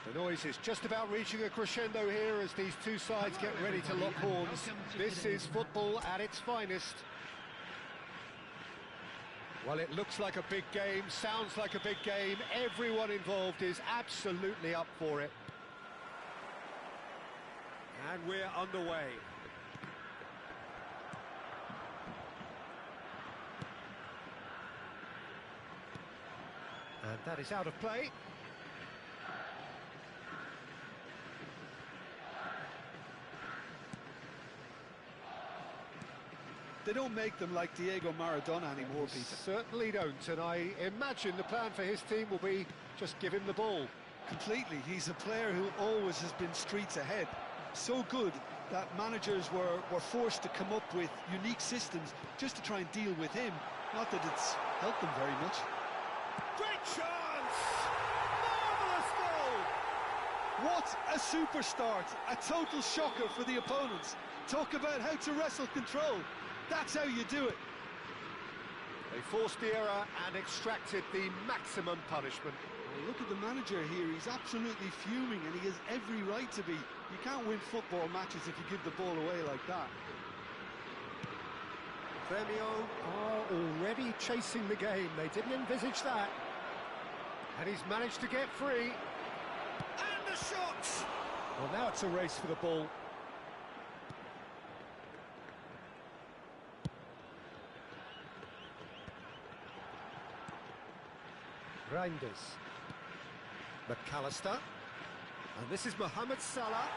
The noise is just about reaching a crescendo here as these two sides get ready to lock horns. This is football at its finest. Well, it looks like a big game, sounds like a big game. Everyone involved is absolutely up for it. And we're underway. And that is out of play. They don't make them like Diego Maradona anymore, Peter. Certainly don't, and I imagine the plan for his team will be just give him the ball. Completely. He's a player who always has been streets ahead. So good that managers were forced to come up with unique systems just to try and deal with him. Not that it's helped them very much. Great chance! Marvellous goal! What a super start! A total shocker for the opponents. Talk about how to wrestle control. That's how you do it. They forced the error and extracted the maximum punishment. Well, look at the manager here. He's absolutely fuming, and he has every right to be. You can't win football matches if you give the ball away like that. Gremio are already chasing the game. They didn't envisage that. And he's managed to get free. And the shot! Well, now it's a race for the ball. Reinders. McAllister. And this is Mohamed Salah.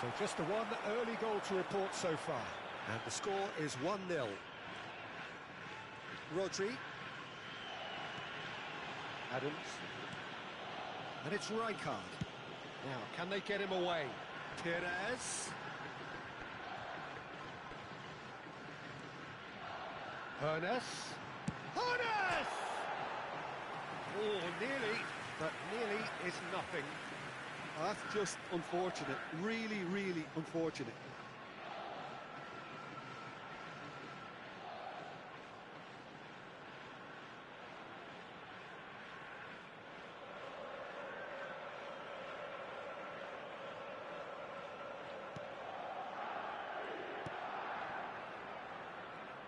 So just the one early goal to report so far. And the score is 1-0. Rodri. Adams. And it's Rijkaard. Now, can they get him away? Perez. Hernes. Hernes! Oh, nearly, but nearly is nothing. That's just unfortunate. Really, really unfortunate.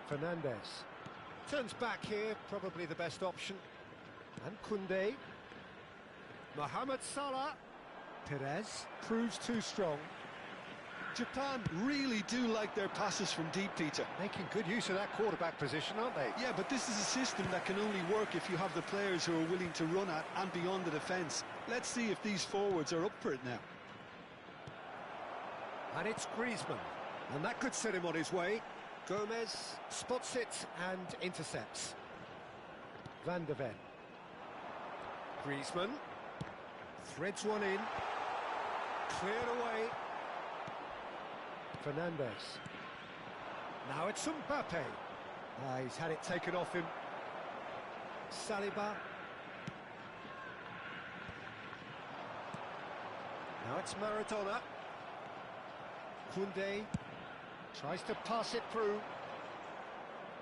Fernandez turns back here, probably the best option. And Koundé. Mohamed Salah. Perez proves too strong. Japan really do like their passes from deep, Peter. Making good use of that quarterback position, aren't they? Yeah, but this is a system that can only work if you have the players who are willing to run at and beyond the defence. Let's see if these forwards are up for it now. And it's Griezmann. And that could set him on his way. Gomez spots it and intercepts. Van de Ven. Griezmann threads one in. Cleared away. Fernandez. Now it's Mbappe. He's had it taken off him. Saliba. Now it's Maradona. Koundé tries to pass it through.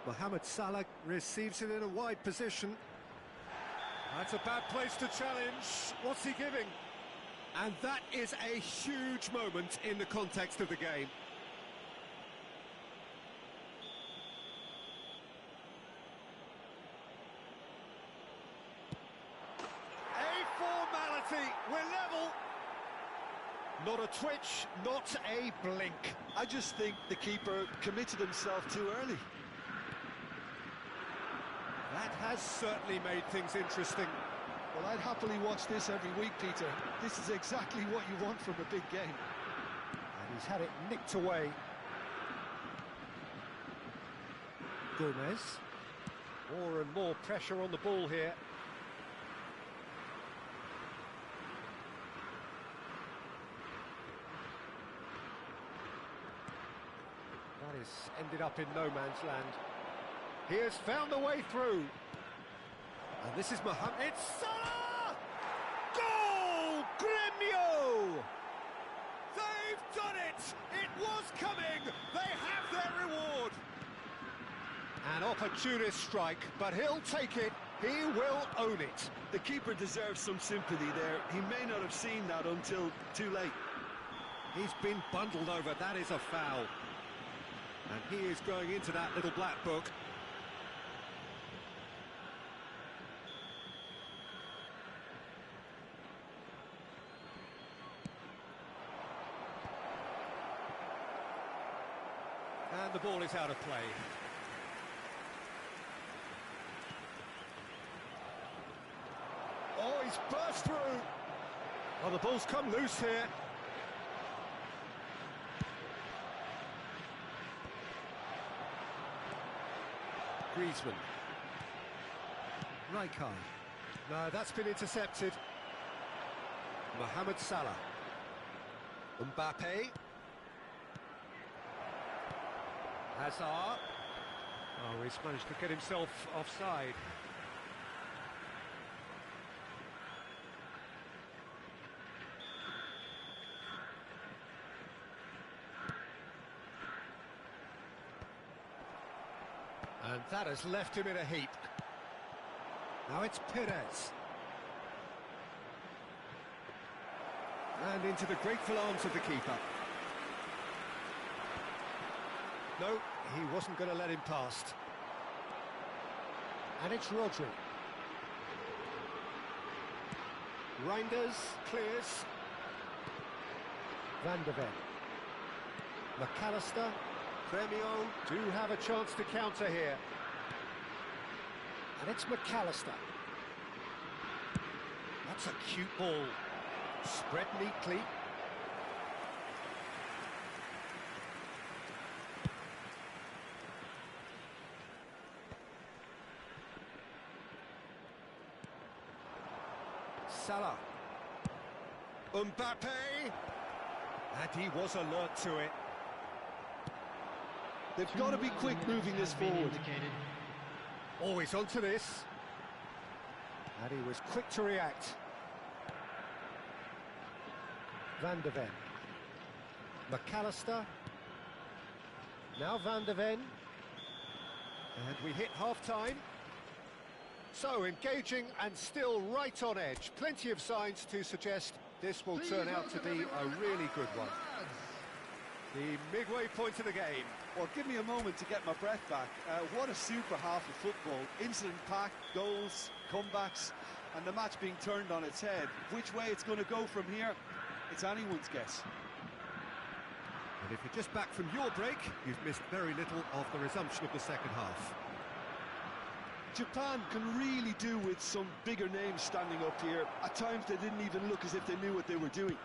Mohamed Salah receives it in a wide position. That's a bad place to challenge. What's he giving? And that is a huge moment in the context of the game. A formality. We're level. Not a twitch, not a blink. I just think the keeper committed himself too early. That has certainly made things interesting. Well, I'd happily watch this every week, Peter. This is exactly what you want from a big game. And he's had it nicked away. Gomez. More and more pressure on the ball here. That has ended up in no man's land. He has found a way through. And this is Mohamed Salah! Goal! Gremio! They've done it! It was coming! They have their reward! An opportunist strike, but he'll take it. He will own it. The keeper deserves some sympathy there. He may not have seen that until too late. He's been bundled over. That is a foul. And he is going into that little black book. And the ball is out of play. Oh, he's burst through. Well, the ball's come loose here. Griezmann. Rijkaard. No, that's been intercepted. Mohamed Salah. Mbappe. Hazard. Oh, he's managed to get himself offside. And that has left him in a heap. Now it's Perez. And into the grateful arms of the keeper. No, he wasn't going to let him past. And it's Rodri. Reinders clears. Van de Ven. McAllister. Premio do have a chance to counter here. And it's McAllister. That's a cute ball. Spread neatly. Salah. Mbappe. And he was alert to it. They've got to be quick moving this forward. Always onto this. And he was quick to react. Van de Ven. McAllister. Now Van de Ven. And we hit half-time. So, engaging and still right on edge. Plenty of signs to suggest this will turn out to be a really good one. The midway point of the game. Well, give me a moment to get my breath back. What a super half of football. Incident-packed, goals, comebacks, and the match being turned on its head. Which way it's going to go from here, it's anyone's guess. And if you're just back from your break, you've missed very little of the resumption of the second half. Japan can really do with some bigger names standing up here. At times they didn't even look as if they knew what they were doing.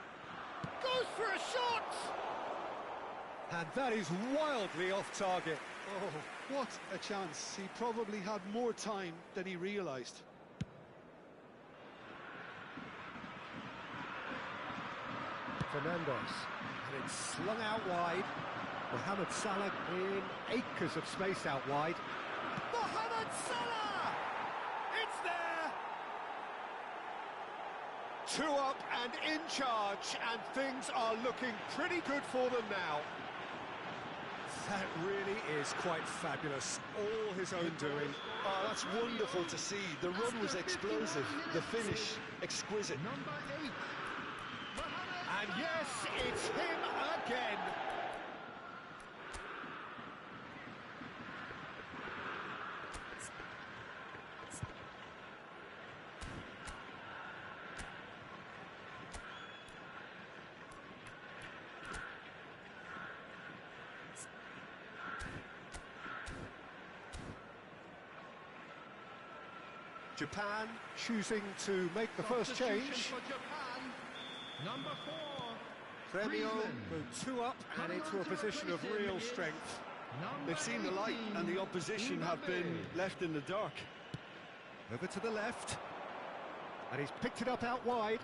Goes for a shot! And that is wildly off target. Oh, what a chance. He probably had more time than he realised. Fernandez. And it's slung out wide. Mohamed Salah in acres of space out wide. Mohamed Salah! It's there! 2 up and in charge, and things are looking pretty good for them now. That really is quite fabulous. All his own doing. Oh, that's wonderful to see. The run was explosive, the finish exquisite. Number 8. And yes, it's him again. Japan choosing to make the first change. For Japan, number 4. Premio Griezmann. moved 2 up and into a position of real strength. They've seen the light and the opposition have been left in the dark. Over to the left. And he's picked it up out wide.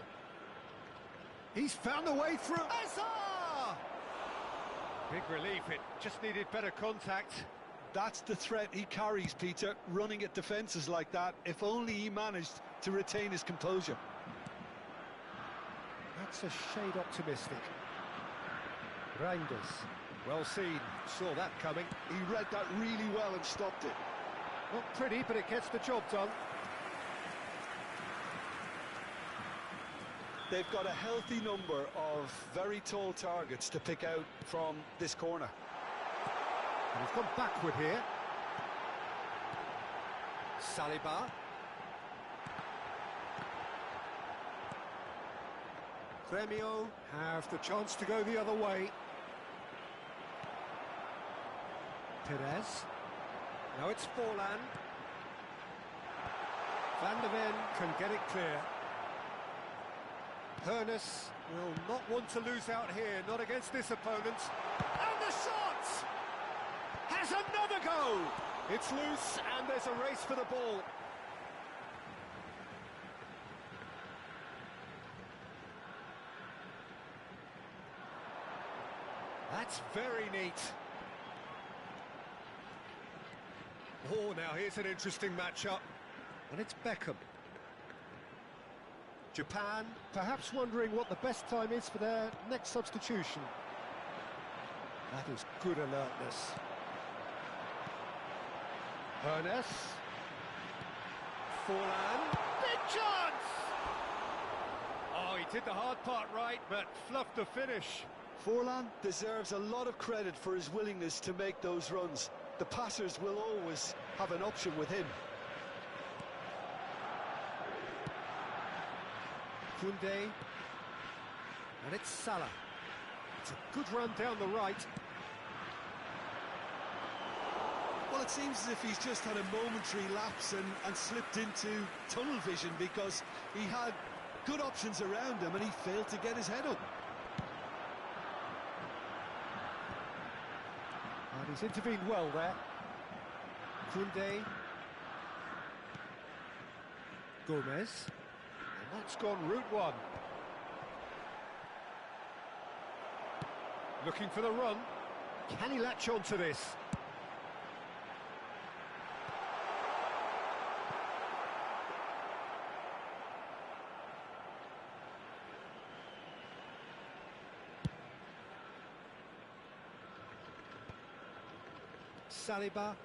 He's found a way through. Hazard! Big relief, it just needed better contact. That's the threat he carries, Peter, running at defences like that. If only he managed to retain his composure. That's a shade optimistic. Reinders. Well seen. Saw that coming. He read that really well and stopped it. Not pretty, but it gets the job done. They've got a healthy number of very tall targets to pick out from this corner. And he's gone backward here. Saliba. Gremio have the chance to go the other way. Perez. Now it's Forlan. Van der Ven can get it clear. Hernes will not want to lose out here, not against this opponent. And the shot! Has another go! It's loose and there's a race for the ball. That's very neat. Oh, now here's an interesting matchup. And it's Beckham. Japan, perhaps wondering what the best time is for their next substitution. That is good alertness. Hernes. Forlan. Big chance! Oh, he did the hard part right, but fluffed the finish. Forlan deserves a lot of credit for his willingness to make those runs. The passers will always have an option with him. Koundé. And it's Salah. It's a good run down the right. Well, it seems as if he's just had a momentary lapse and slipped into tunnel vision because he had good options around him and he failed to get his head up. And he's intervened well there. Koundé. Gomez. And that's gone route one. Looking for the run. Can he latch on to this? Saliba.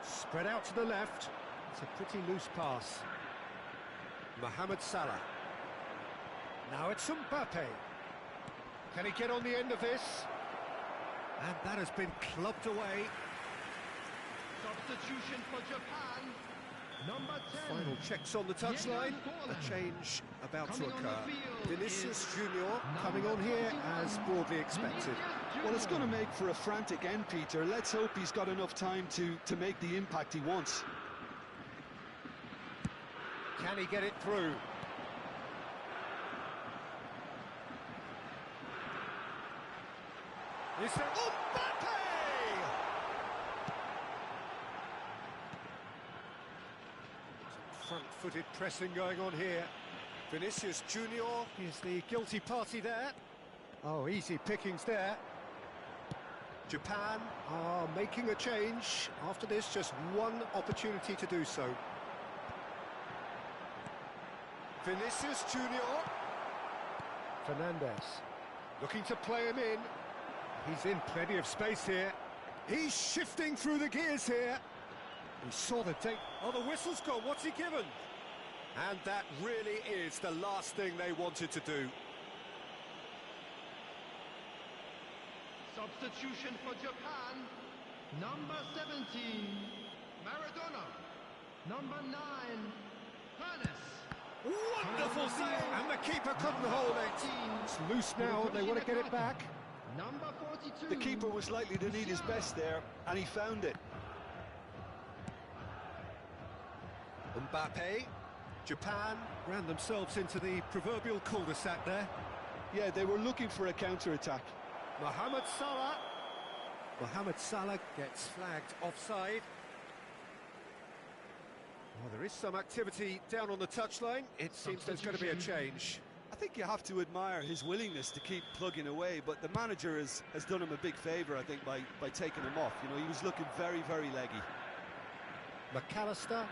Spread out to the left. It's a pretty loose pass. Mohamed Salah. Now it's Mbappe. Can he get on the end of this? And that has been clubbed away. Substitution for Japan. Number 10. Final checks on the touchline. A change about to occur. Vinicius Junior coming on here as broadly expected. Well, it's going to make for a frantic end, Peter. Let's hope he's got enough time to make the impact he wants. Can he get it through? Is there... Mbappe! Front-footed pressing going on here. Vinicius Junior is the guilty party there. Oh, easy pickings there. Japan are making a change. After this, just one opportunity to do so. Vinicius Junior. Fernandez looking to play him in. He's in plenty of space here. He's shifting through the gears here. He saw the tape. Oh, the whistle's gone. What's he given? And that really is the last thing they wanted to do. Substitution for Japan. Number 17, Maradona. Number 9, Hernes. Wonderful save! And the keeper couldn't hold it. It's loose now and they want to get it back. Number 42. The keeper was likely to need his best there, and he found it. Mbappe. Japan ran themselves into the proverbial cul-de-sac there. Yeah, they were looking for a counter-attack. Mohamed Salah. Mohamed Salah gets flagged offside. Well, there is some activity down on the touchline. It seems there's going to be a change. I think you have to admire his willingness to keep plugging away, but the manager has done him a big favour, I think, by taking him off. You know, he was looking very, very leggy. McAllister,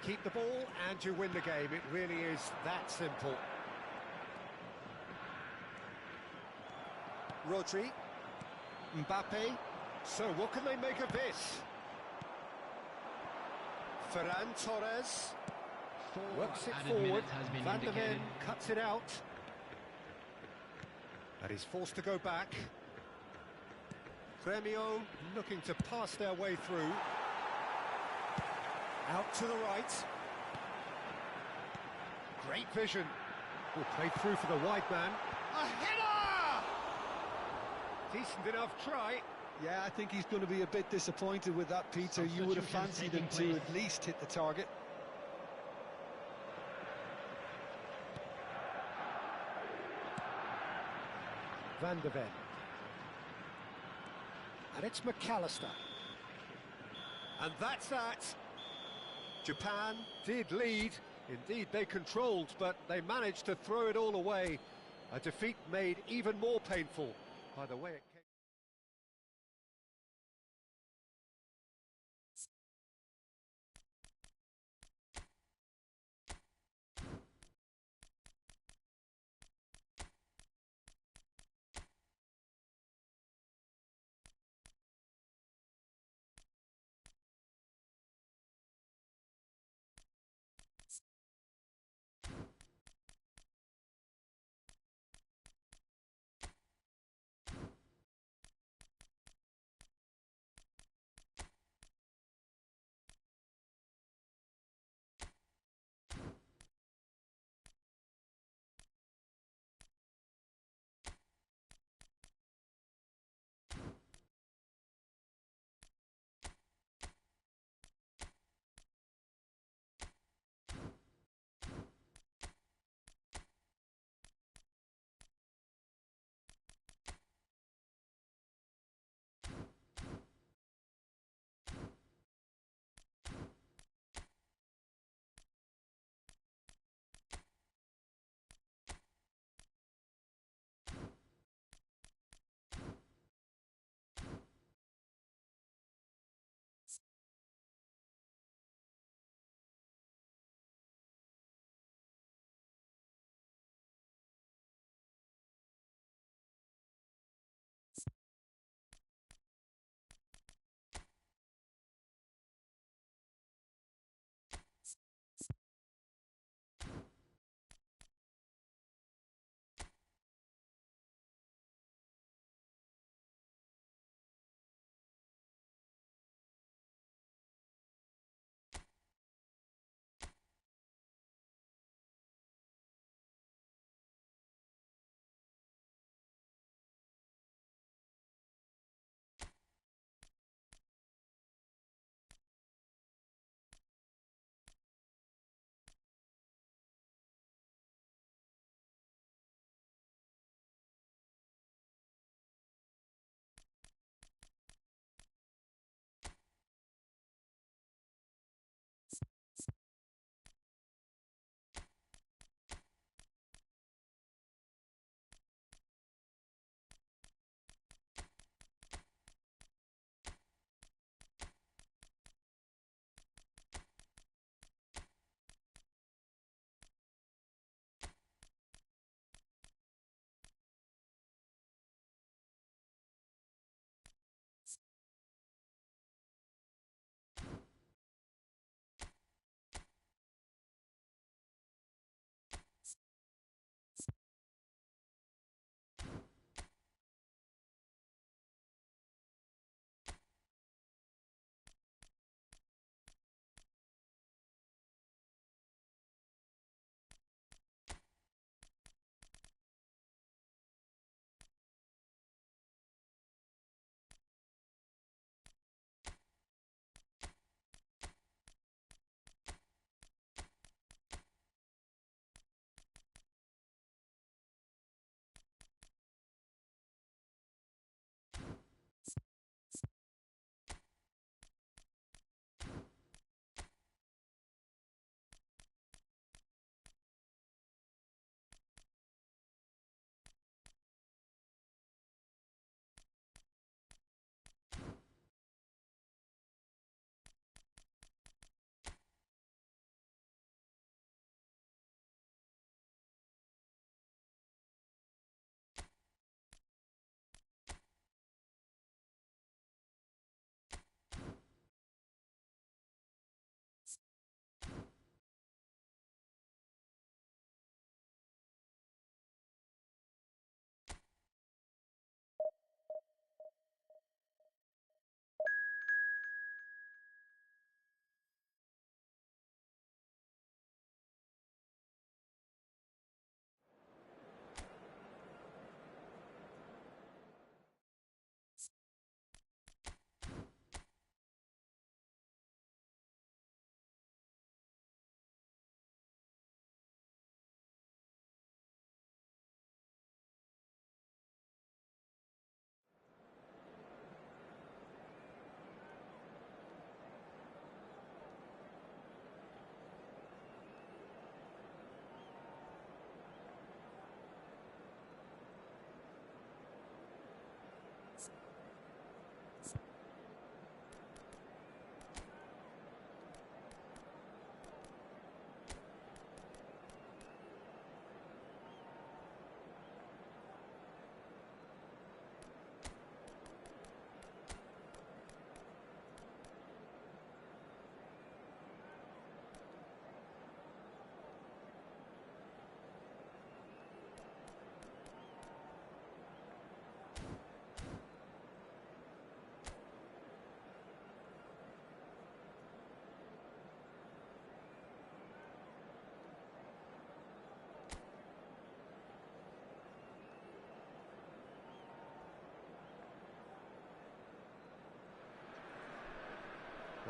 keep the ball and you win the game. It really is that simple. Rodri. Mbappe. So what can they make of this? Ferran Torres. Works it added forward. minutes has been Van der Ven indicated. cuts it out. And he's forced to go back. Premio looking to pass their way through. Out to the right. Great vision. Oh, played through for the wide man. A header! Decent enough try. Yeah, I think he's going to be a bit disappointed with that, Peter. You would have fancied him to at least hit the target. Van der Ven. And it's McAllister. And that's that. Japan did lead. Indeed, they controlled, but they managed to throw it all away. A defeat made even more painful by the way it came.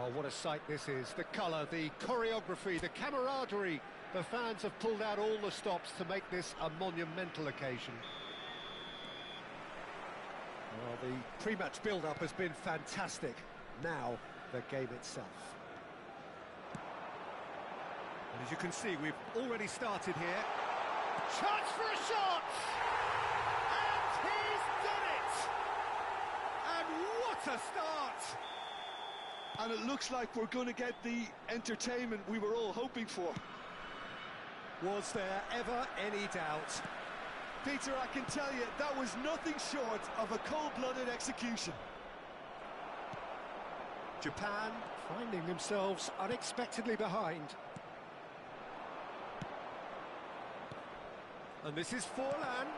Oh, what a sight this is. The colour, the choreography, the camaraderie. The fans have pulled out all the stops to make this a monumental occasion. Well, the pre-match build-up has been fantastic. Now, the game itself. And as you can see, we've already started here. Chance for a shot! And he's done it! And what a start! And it looks like we're going to get the entertainment we were all hoping for. Was there ever any doubt? Peter, I can tell you, that was nothing short of a cold-blooded execution. Japan finding themselves unexpectedly behind. And this is Forlan.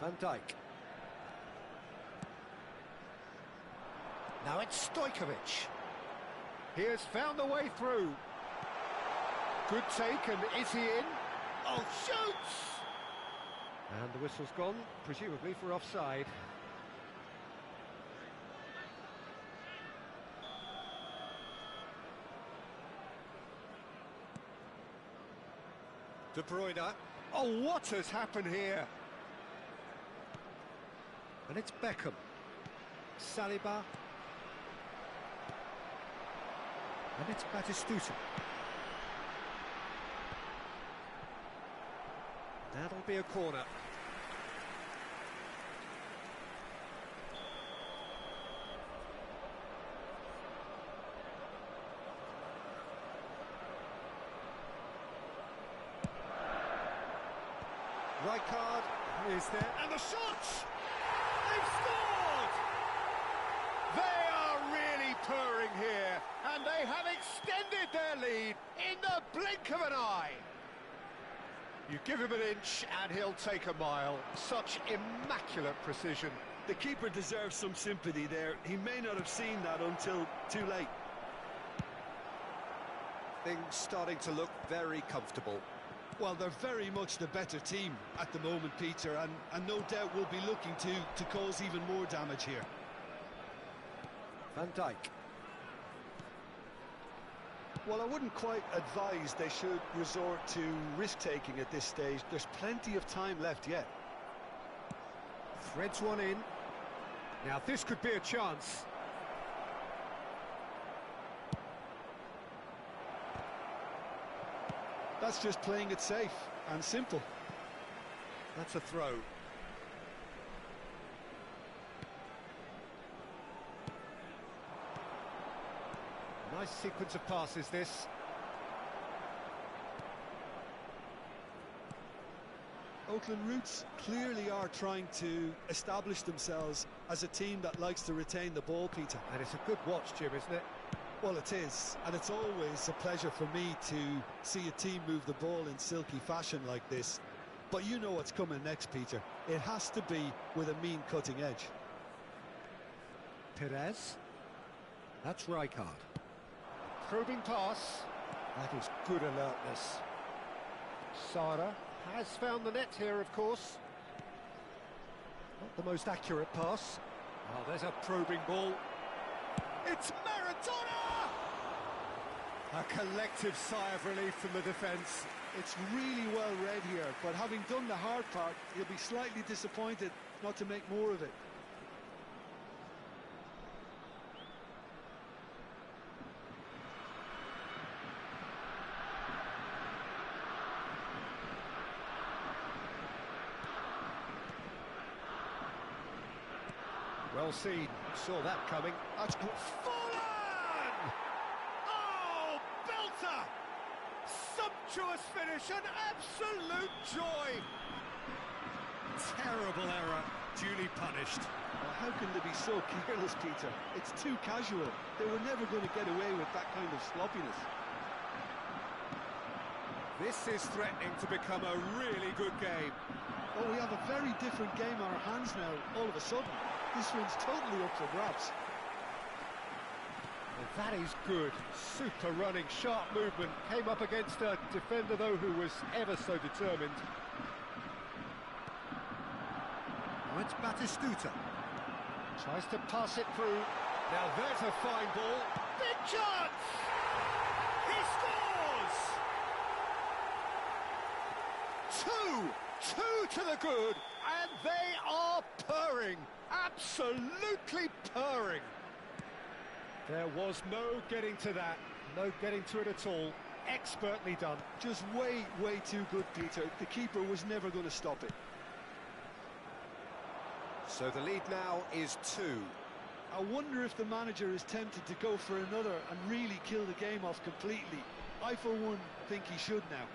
Van Dijk. Now it's Stojkovic. He has found the way through. Good take, and is he in? Oh, shoots! And the whistle's gone, presumably for offside. De Bruyne. Oh, what has happened here? And it's Beckham. Saliba. And it's Batistuta. That'll be a corner. Rijkaard is there, and the shot! They've scored! They are really purring here, and they have extended their lead in the blink of an eye. You give him an inch and he'll take a mile. Such immaculate precision. The keeper deserves some sympathy there. He may not have seen that until too late. Things starting to look very comfortable. Well, they're very much the better team at the moment, Peter, and no doubt will be looking to cause even more damage here. Van Dijk. Well, I wouldn't quite advise they should resort to risk-taking at this stage. There's plenty of time left yet. Threads one in. Now this could be a chance. That's just playing it safe and simple. That's a throw. Nice sequence of passes, this. Oakland Roots clearly are trying to establish themselves as a team that likes to retain the ball, Peter. And it's a good watch, Jim, isn't it? Well, it is, and it's always a pleasure for me to see a team move the ball in silky fashion like this. But you know what's coming next, Peter. It has to be with a mean cutting edge. Perez. That's Rijkaard. Probing pass. That is good alertness. Sara has found the net here, of course. Not the most accurate pass. Oh, there's a probing ball. It's Maradona! A collective sigh of relief from the defence. It's really well read here, but having done the hard part, he'll be slightly disappointed not to make more of it. Well seen. Saw that coming. That's good. Fallen! Oh, belter! Sumptuous finish, an absolute joy. Terrible error, duly punished. Well, how can they be so careless, Peter? It's too casual. They were never going to get away with that kind of sloppiness. This is threatening to become a really good game. Oh, we have a very different game on our hands now, all of a sudden. This one's totally up for grabs. Well, that is good. Super running, sharp movement. Came up against a defender, though, who was ever so determined. Now it's Batistuta. Tries to pass it through. Now there's a fine ball. Big chance! He scores! Two to the good, and they are purring. Absolutely purring. There was no getting to that. No getting to it at all. Expertly done. Just way too good, Peter. The keeper was never going to stop it. So the lead now is 2. I wonder if the manager is tempted to go for another and really kill the game off completely. I, for one, think he should now.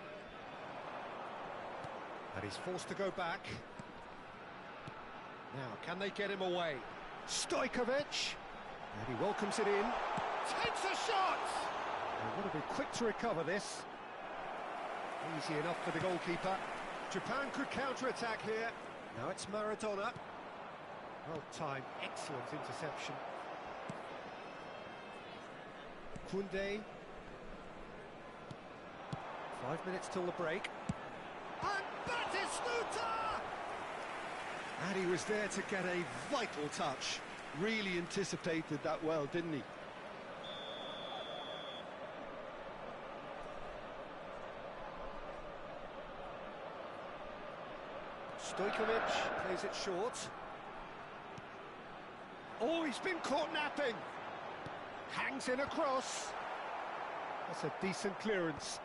And he's forced to go back. Now, can they get him away? Stojkovic! And he welcomes it in. Takes a shot! They've got to be quick to recover this. Easy enough for the goalkeeper. Japan could counter-attack here. Now it's Maradona. Well timed, excellent interception. Koundé. 5 minutes till the break. And Batistuta! And he was there to get a vital touch. Really anticipated that well, didn't he? Stojkovic plays it short. Oh, he's been caught napping. Hangs in across. That's a decent clearance.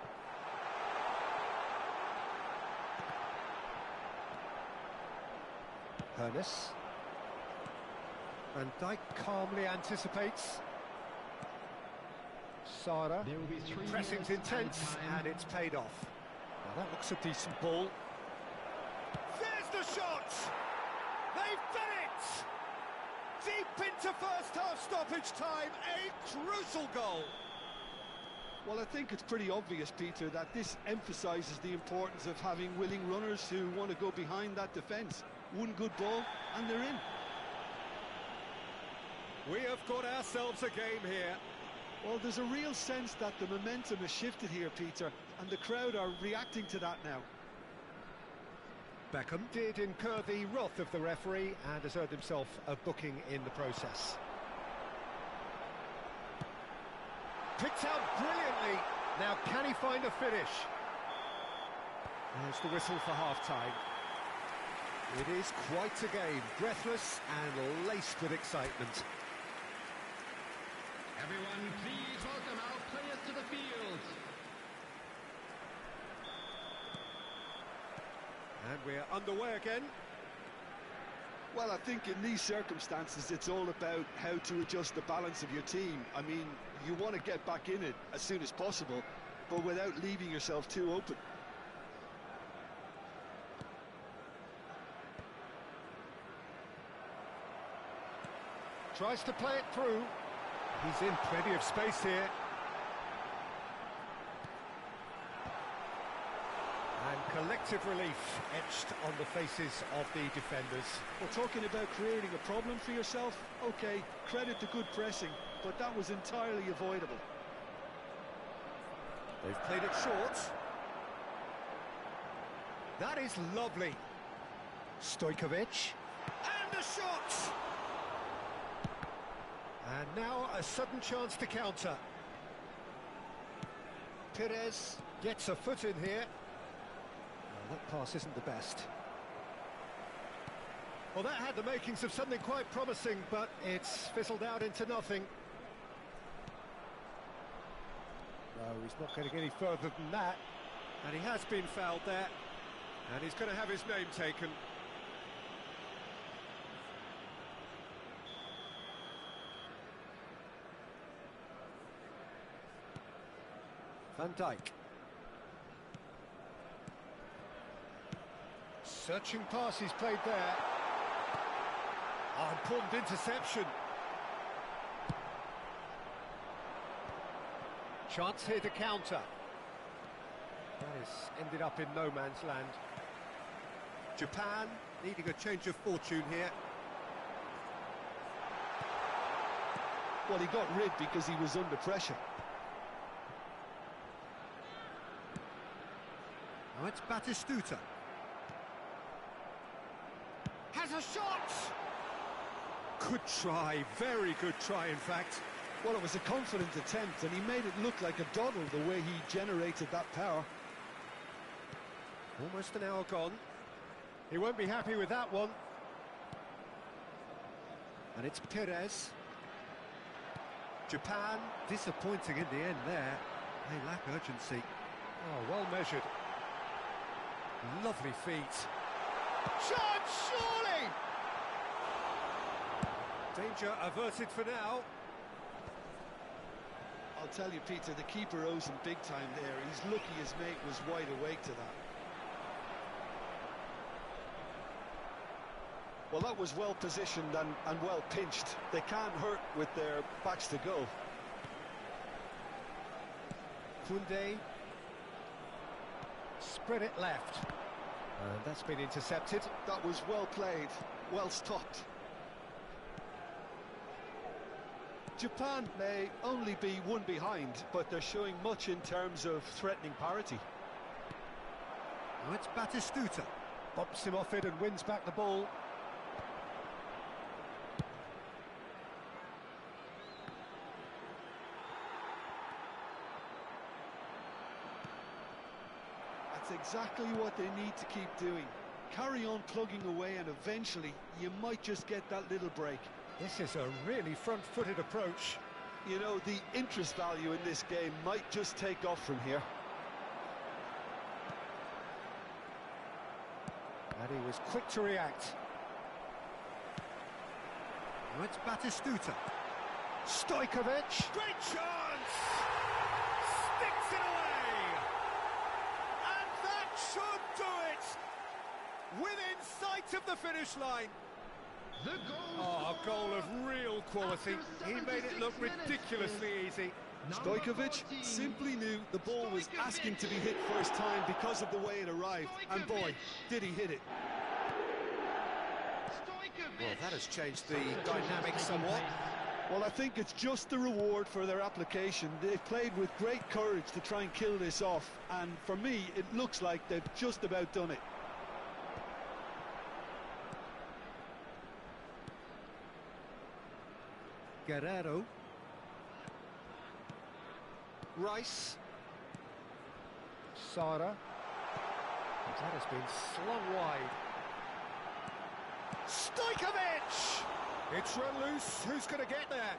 Hernes. Van Dijk calmly anticipates. Sara. There will be 3 Pressing's minutes intense, added time. and it's paid off. Now that looks a decent ball. There's the shot! They've done it! Deep into first half stoppage time, a crucial goal. Well, I think it's pretty obvious, Peter, that this emphasises the importance of having willing runners who want to go behind that defence. One good ball, and they're in. We have got ourselves a game here. Well, there's a real sense that the momentum has shifted here, Peter, and the crowd are reacting to that now. Beckham did incur the wrath of the referee and has earned himself a booking in the process. Picked out brilliantly. Now can he find a finish? There's the whistle for half-time. It is quite a game, breathless and laced with excitement. Everyone, please welcome our players to the field. And we're underway again. Well, I think in these circumstances, it's all about how to adjust the balance of your team. I mean, you want to get back in it as soon as possible, but without leaving yourself too open. Tries to play it through. He's in plenty of space here. And collective relief etched on the faces of the defenders. We're talking about creating a problem for yourself. Okay, credit to good pressing, but that was entirely avoidable. They've played it short. That is lovely. Stojkovic. And the shot! And now a sudden chance to counter. Perez gets a foot in here. Well, that pass isn't the best. Well, that had the makings of something quite promising, but it's fizzled out into nothing. No, he's not getting any further than that. And he has been fouled there. And he's going to have his name taken. Van Dijk. Searching pass he's played there. Oh, important interception. Chance here to counter. That has ended up in no man's land. Japan needing a change of fortune here. Well, he got rid because he was under pressure. Now it's Batistuta. Has a shot! Good try, very good try, in fact. Well, it was a confident attempt, and he made it look like a doddle the way he generated that power. Almost an hour gone. He won't be happy with that one. And it's Perez. Japan, disappointing in the end there. They lack urgency. Oh, well measured. Lovely feet. Chance, surely! Danger averted for now. I'll tell you, Peter, the keeper owes him big time there. He's lucky his mate was wide awake to that. Well, that was well positioned and well pinched. They can't hurt with their backs to go. Kunde. Spread it left. And that's been intercepted. That was well played, well stopped. Japan may only be one behind, but they're showing much in terms of threatening parity. Now it's Batistuta. Bumps him off it and wins back the ball. That's exactly what they need to keep doing. Carry on plugging away, and eventually you might just get that little break. This is a really front-footed approach. You know, the interest value in this game might just take off from here. And he was quick to react. Now it's Batistuta. Stojkovic. Great chance! Sticks it away! And that should do it! Within sight of the finish line. The goal. Oh, a goal of real quality. He made it look ridiculously easy. Stojkovic simply knew the ball was asking to be hit first time because of the way it arrived. And boy, did he hit it. Well, that has changed the dynamic somewhat. Well, I think it's just the reward for their application. They've played with great courage to try and kill this off. And for me, it looks like they've just about done it. Guerrero. Rice. Sara. That has been slung wide. Stojkovic! It's run loose. Who's going to get there?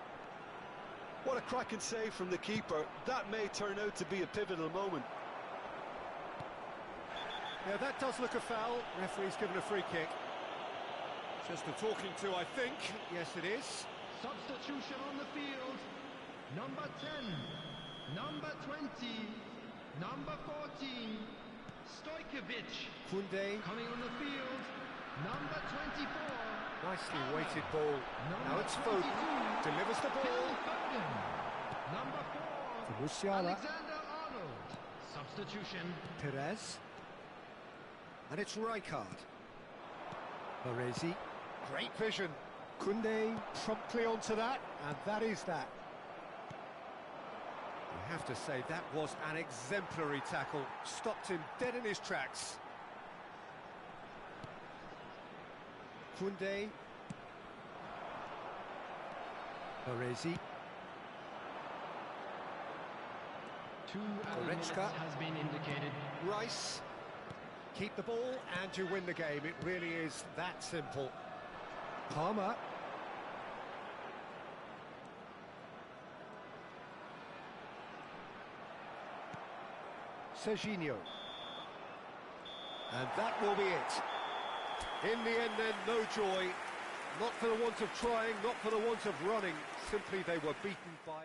What a cracking save from the keeper. That may turn out to be a pivotal moment. Yeah, that does look a foul. Referee's given a free kick. Just a talking to, I think. Yes, it is. Substitution on the field. Number 10, number 20, number 14, Stojkovic. Kunde. Coming on the field, number 24. Nicely weighted ball. Now it's Foden. Delivers the ball. Foden. Number 4, Musiala. Alexander Arnold. Substitution. Perez. And it's Rijkaard. Baresi. Great vision. Kunde promptly onto that, and that is that. You have to say that was an exemplary tackle. Stopped him dead in his tracks. Kunde. Baresi. Two minutes Goretzka. has been indicated. Rice. Keep the ball and you win the game. It really is that simple. Palmer. Serginho. And that will be it. In the end then, no joy. Not for the want of trying, not for the want of running. Simply they were beaten by...